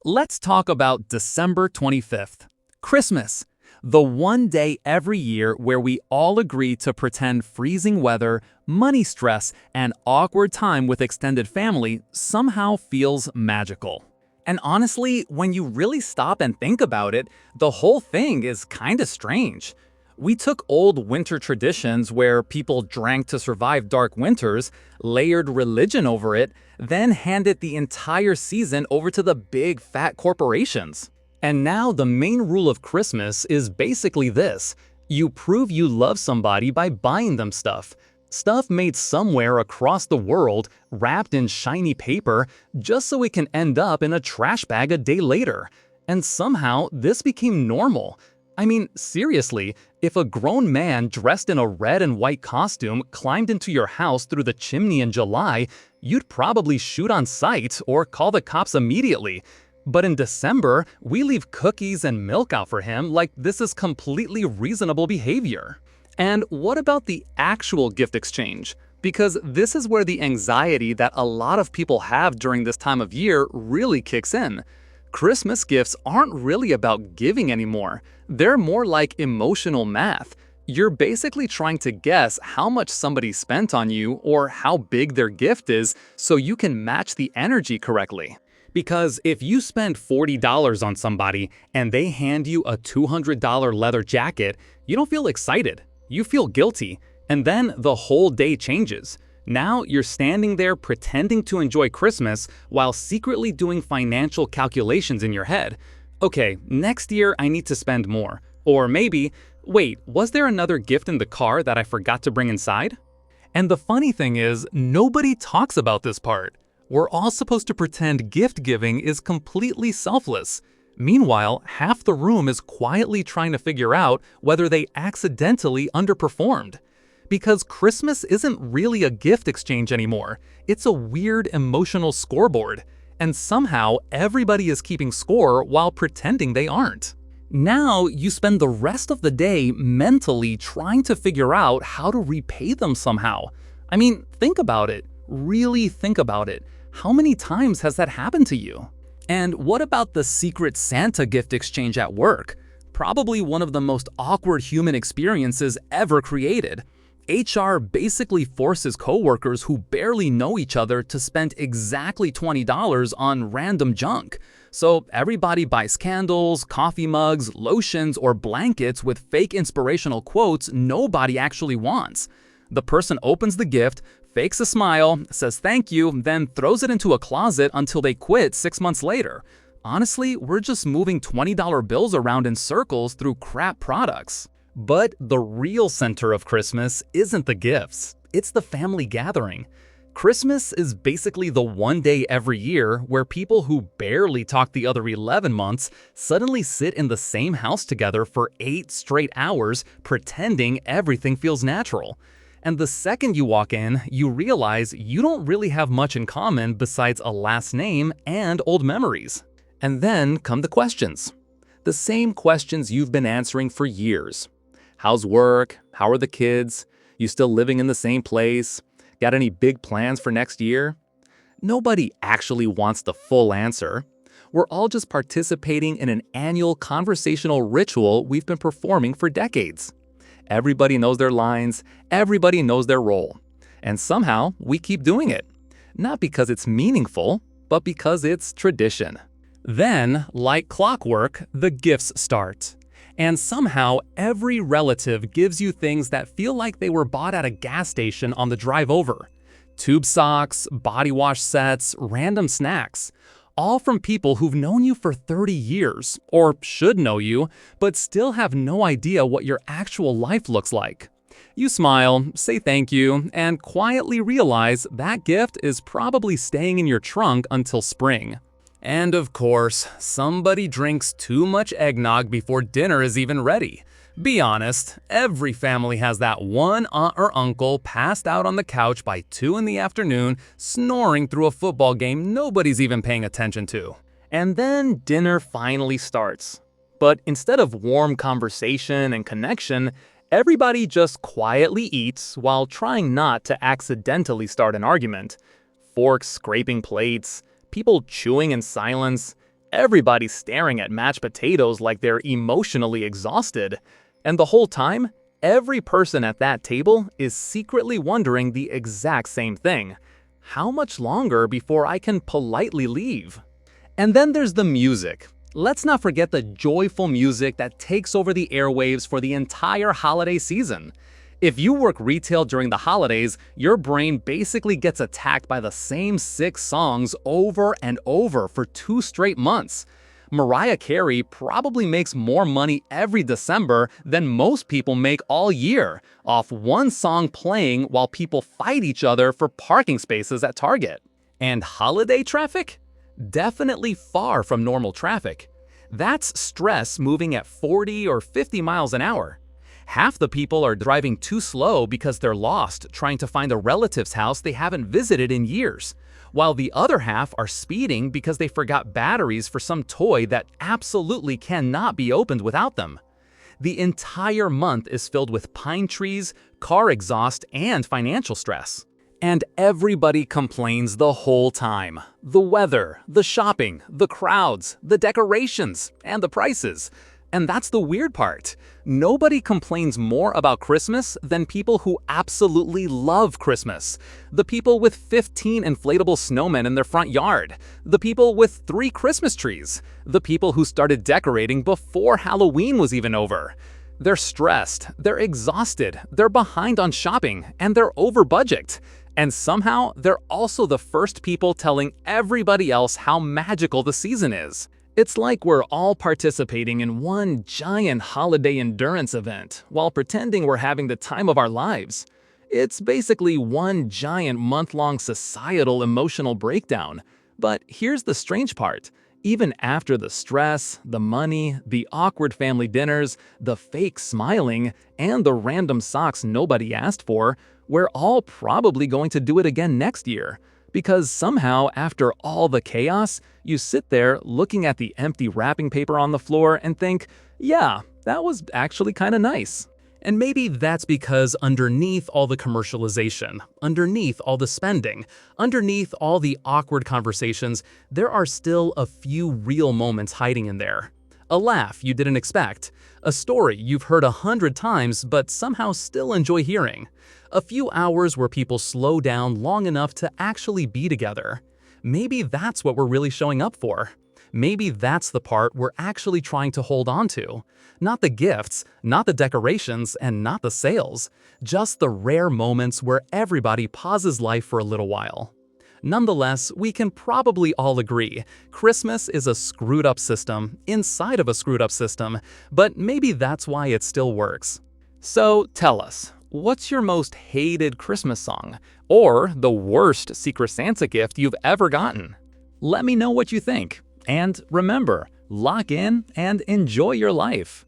Let's talk about December 25th, Christmas, the one day every year where we all agree to pretend freezing weather, money stress, and awkward time with extended family somehow feels magical. And honestly, when you really stop and think about it, the whole thing is kinda strange. We took old winter traditions where people drank to survive dark winters, layered religion over it, then handed the entire season over to the big fat corporations. And now the main rule of Christmas is basically this: you prove you love somebody by buying them stuff. Stuff made somewhere across the world, wrapped in shiny paper, just so it can end up in a trash bag a day later. And somehow, this became normal. I mean, seriously, if a grown man dressed in a red and white costume climbed into your house through the chimney in July, you'd probably shoot on sight or call the cops immediately. But in December, we leave cookies and milk out for him like this is completely reasonable behavior. And what about the actual gift exchange? Because this is where the anxiety that a lot of people have during this time of year really kicks in. Christmas gifts aren't really about giving anymore. They're more like emotional math. You're basically trying to guess how much somebody spent on you or how big their gift is so you can match the energy correctly. Because if you spend $40 on somebody and they hand you a $200 leather jacket, you don't feel excited. You feel guilty. And then the whole day changes. Now you're standing there pretending to enjoy Christmas while secretly doing financial calculations in your head. Okay, next year I need to spend more. Or maybe, wait, was there another gift in the car that I forgot to bring inside? And the funny thing is, nobody talks about this part. We're all supposed to pretend gift giving is completely selfless. Meanwhile, half the room is quietly trying to figure out whether they accidentally underperformed. Because Christmas isn't really a gift exchange anymore. It's a weird emotional scoreboard. And somehow everybody is keeping score while pretending they aren't. Now you spend the rest of the day mentally trying to figure out how to repay them somehow. I mean, think about it. Really think about it. How many times has that happened to you? And what about the Secret Santa gift exchange at work? Probably one of the most awkward human experiences ever created. HR basically forces coworkers who barely know each other to spend exactly $20 on random junk. So everybody buys candles, coffee mugs, lotions, or blankets with fake inspirational quotes nobody actually wants. The person opens the gift, fakes a smile, says thank you, then throws it into a closet until they quit 6 months later. Honestly, we're just moving $20 bills around in circles through crap products. But the real center of Christmas isn't the gifts, it's the family gathering. Christmas is basically the one day every year where people who barely talk the other 11 months suddenly sit in the same house together for 8 straight hours pretending everything feels natural. And the second you walk in, you realize you don't really have much in common besides a last name and old memories. And then come the questions. The same questions you've been answering for years. How's work? How are the kids? You still living in the same place? Got any big plans for next year? Nobody actually wants the full answer. We're all just participating in an annual conversational ritual we've been performing for decades. Everybody knows their lines, everybody knows their role. And somehow, we keep doing it. Not because it's meaningful, but because it's tradition. Then, like clockwork, the gifts start. And somehow, every relative gives you things that feel like they were bought at a gas station on the drive over. Tube socks, body wash sets, random snacks. All from people who've known you for 30 years, or should know you, but still have no idea what your actual life looks like. You smile, say thank you, and quietly realize that gift is probably staying in your trunk until spring. And of course, somebody drinks too much eggnog before dinner is even ready. Be honest, every family has that one aunt or uncle passed out on the couch by 2 in the afternoon, snoring through a football game nobody's even paying attention to. And then dinner finally starts. But instead of warm conversation and connection, everybody just quietly eats while trying not to accidentally start an argument. Forks scraping plates, people chewing in silence, Everybody's staring at mashed potatoes like they're emotionally exhausted. And the whole time, every person at that table is secretly wondering the exact same thing. How much longer before I can politely leave? And then there's the music. Let's not forget the joyful music that takes over the airwaves for the entire holiday season. If you work retail during the holidays, your brain basically gets attacked by the same 6 songs over and over for 2 straight months. Mariah Carey probably makes more money every December than most people make all year, off one song playing while people fight each other for parking spaces at Target. And holiday traffic? Definitely far from normal traffic. That's stress moving at 40 or 50 miles an hour. Half the people are driving too slow because they're lost trying to find a relative's house they haven't visited in years, while the other half are speeding because they forgot batteries for some toy that absolutely cannot be opened without them. The entire month is filled with pine trees, car exhaust, and financial stress. And everybody complains the whole time. The weather, the shopping, the crowds, the decorations, and the prices. And that's the weird part. Nobody complains more about Christmas than people who absolutely love Christmas. The people with 15 inflatable snowmen in their front yard. The people with 3 Christmas trees. The people who started decorating before Halloween was even over. They're stressed, they're exhausted, they're behind on shopping, and they're over budget. And somehow, they're also the first people telling everybody else how magical the season is. It's like we're all participating in one giant holiday endurance event while pretending we're having the time of our lives. It's basically one giant month-long societal emotional breakdown. But here's the strange part. Even after the stress, the money, the awkward family dinners, the fake smiling, and the random socks nobody asked for, we're all probably going to do it again next year. Because somehow, after all the chaos, you sit there looking at the empty wrapping paper on the floor and think, yeah, that was actually kind of nice. And maybe that's because underneath all the commercialization, underneath all the spending, underneath all the awkward conversations, there are still a few real moments hiding in there. A laugh you didn't expect, a story you've heard 100 times but somehow still enjoy hearing, a few hours where people slow down long enough to actually be together. Maybe that's what we're really showing up for. Maybe that's the part we're actually trying to hold on to. Not the gifts, not the decorations, and not the sales. Just the rare moments where everybody pauses life for a little while. Nonetheless, we can probably all agree, Christmas is a screwed-up system inside of a screwed-up system, but maybe that's why it still works. So tell us, what's your most hated Christmas song? Or the worst Secret Santa gift you've ever gotten? Let me know what you think. And remember, lock in and enjoy your life.